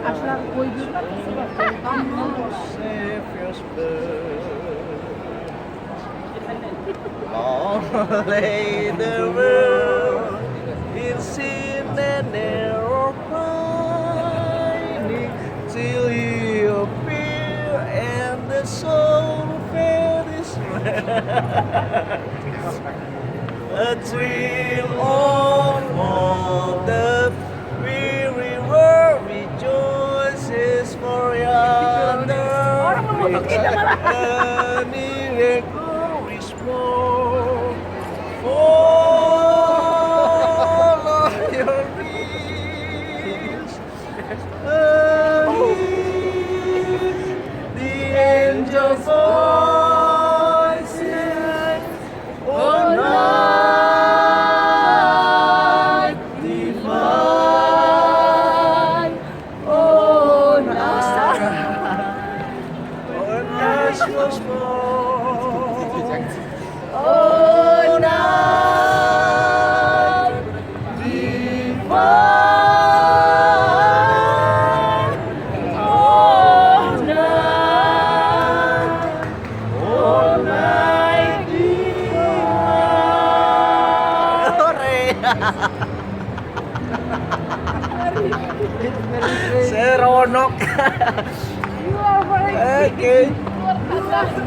Aşağı koyduğunda Savior's birth. Long lay the world in sin and error pining till he appeared and the soul felt his a thrill of all the weary world rejoices for yonder a miracle is more all of your dreams the angels voices oh night divine oh night when night was born oh night divine oh night oh night divine Seronok. You are very Okay. luar biasa.